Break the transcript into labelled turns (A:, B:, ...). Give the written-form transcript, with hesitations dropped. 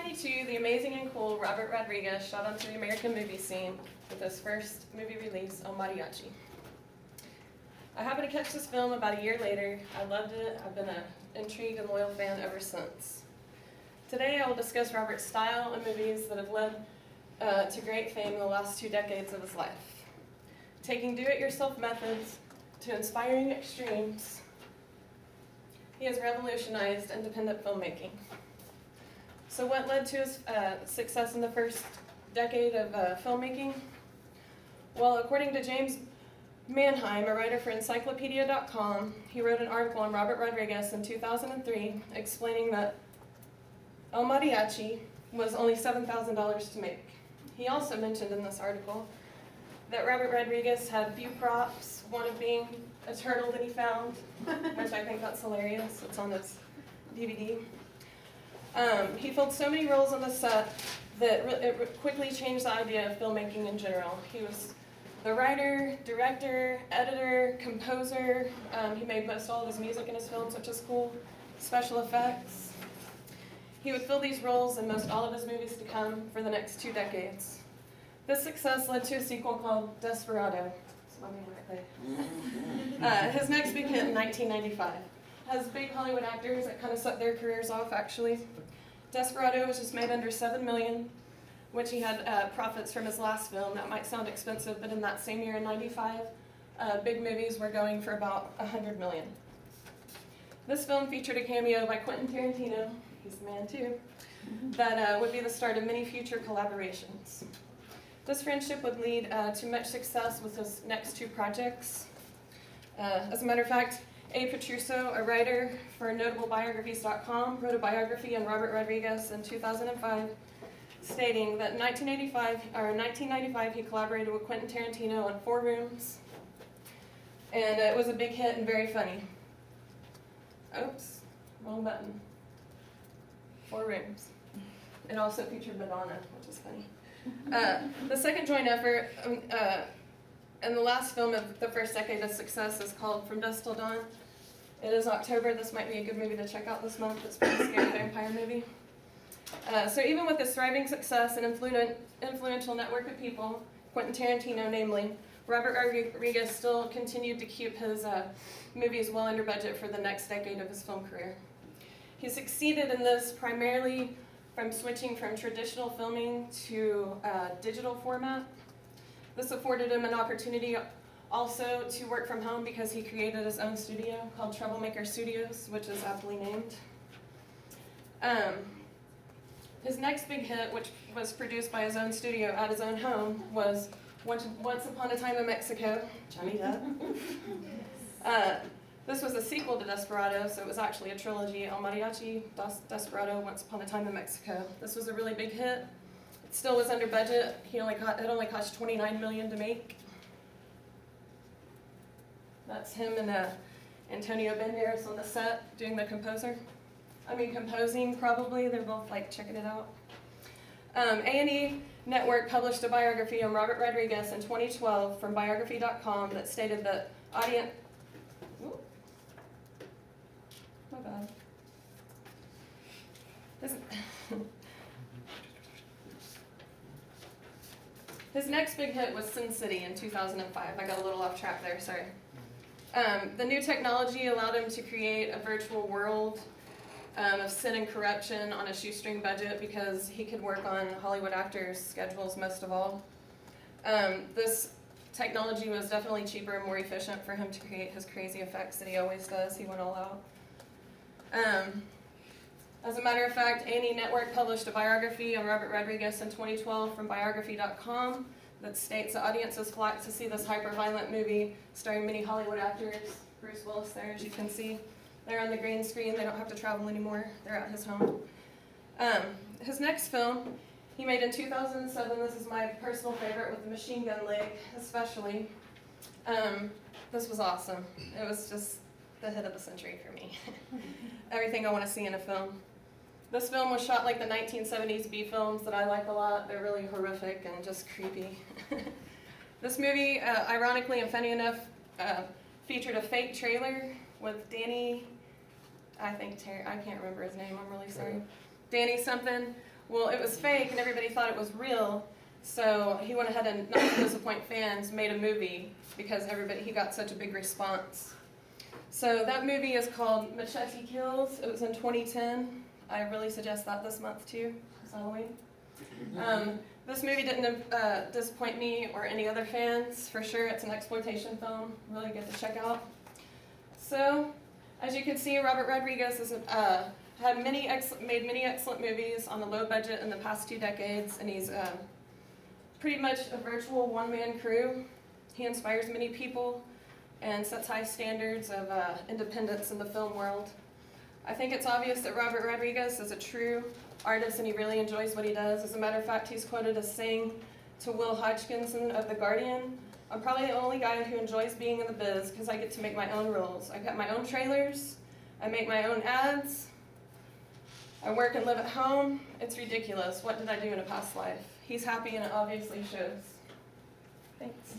A: 1992, the amazing and cool Robert Rodriguez shot onto the American movie scene with his first movie release, El Mariachi. I happened to catch this film about a year later. I loved it. I've been an intrigued and loyal fan ever since. Today I will discuss Robert's style and movies that have led to great fame in the last 2 decades of his life. Taking do-it-yourself methods to inspiring extremes, he has revolutionized independent filmmaking. So what led to his success in the first decade of filmmaking? Well, according to James Mannheim, a writer for Encyclopedia.com, he wrote an article on Robert Rodriguez in 2003 explaining that El Mariachi was only $7,000 to make. He also mentioned in this article that Robert Rodriguez had few props, one of being a turtle that he found, which I think that's hilarious. It's on his DVD. He filled so many roles on the set that it quickly changed the idea of filmmaking in general. He was the writer, director, editor, composer. He made most all of his music in his films, which is cool. Special effects. He would fill these roles in most all of his movies to come for the next 2 decades. This success led to a sequel called Desperado. That's my name right there. His next big hit in 1995. Has big Hollywood actors that kind of set their careers off, actually. Desperado was just made under $7 million, which he had profits from his last film. That might sound expensive, but in that same year in '95, big movies were going for about $100 million. This film featured a cameo by Quentin Tarantino, he's the man too, that would be the start of many future collaborations. This friendship would lead to much success with his next 2 projects. As a matter of fact, A. Petruso, a writer for NotableBiographies.com, wrote a biography on Robert Rodriguez in 2005, stating that in 1995 he collaborated with Quentin Tarantino on 4 Rooms, and it was a big hit and very funny. Oops, wrong button. 4 Rooms. It also featured Madonna, which is funny. The second joint effort and the last film of the first decade of success is called From Dusk Till Dawn. It is October. This might be a good movie to check out this month. It's a pretty scary vampire movie. So even with this thriving success and influential network of people, Quentin Tarantino namely, Robert Rodriguez still continued to keep his movies well under budget for the next decade of his film career. He succeeded in this primarily from switching from traditional filming to digital format. This afforded him an opportunity also to work from home because he created his own studio called Troublemaker Studios, which is aptly named. His next big hit, which was produced by his own studio at his own home, was Once Upon a Time in Mexico, Johnny Depp. This was a sequel to Desperado, so it was actually a trilogy, El Mariachi, Desperado, Once Upon a Time in Mexico. This was a really big hit. It still was under budget. It only cost $29 million to make. That's him and Antonio Banderas on the set doing the composing probably. They're both like checking it out. A&E Network published a biography on Robert Rodriguez in 2012 from biography.com that stated that audience... Ooh, my bad. His next big hit was Sin City in 2005. I got a little off track there, sorry. The new technology allowed him to create a virtual world of sin and corruption on a shoestring budget because he could work on Hollywood actors' schedules most of all. This technology was definitely cheaper and more efficient for him to create his crazy effects that he always does. He went all out. As a matter of fact, A&E Network published a biography on Robert Rodriguez in 2012 from biography.com that states that audiences flocked to see this hyper-violent movie starring many Hollywood actors. Bruce Willis there, as you can see. They're on the green screen. They don't have to travel anymore. They're at his home. His next film he made in 2007. This is my personal favorite with the machine gun leg, especially. This was awesome. It was just the hit of the century for me. Everything I want to see in a film. This film was shot like the 1970s B films that I like a lot. They're really horrific and just creepy. This movie, ironically and funny enough, featured a fake trailer with Danny, I can't remember his name, I'm really sorry. Danny something Well, it was fake and everybody thought it was real, so he went ahead and, not to disappoint fans, made a movie because he got such a big response. So that movie is called Machete Kills. It was in 2010. I really suggest that this month too, it's Halloween. This movie didn't disappoint me or any other fans. For sure, it's an exploitation film, really good to check out. So, as you can see, Robert Rodriguez has made many excellent movies on the low budget in the past 2 decades, and he's pretty much a virtual one-man crew. He inspires many people and sets high standards of independence in the film world. I think it's obvious that Robert Rodriguez is a true artist and he really enjoys what he does. As a matter of fact, he's quoted as saying to Will Hodgkinson of The Guardian, "I'm probably the only guy who enjoys being in the biz because I get to make my own rules. I cut my own trailers, I make my own ads, I work and live at home. It's ridiculous. What did I do in a past life?" He's happy and it obviously shows. Thanks.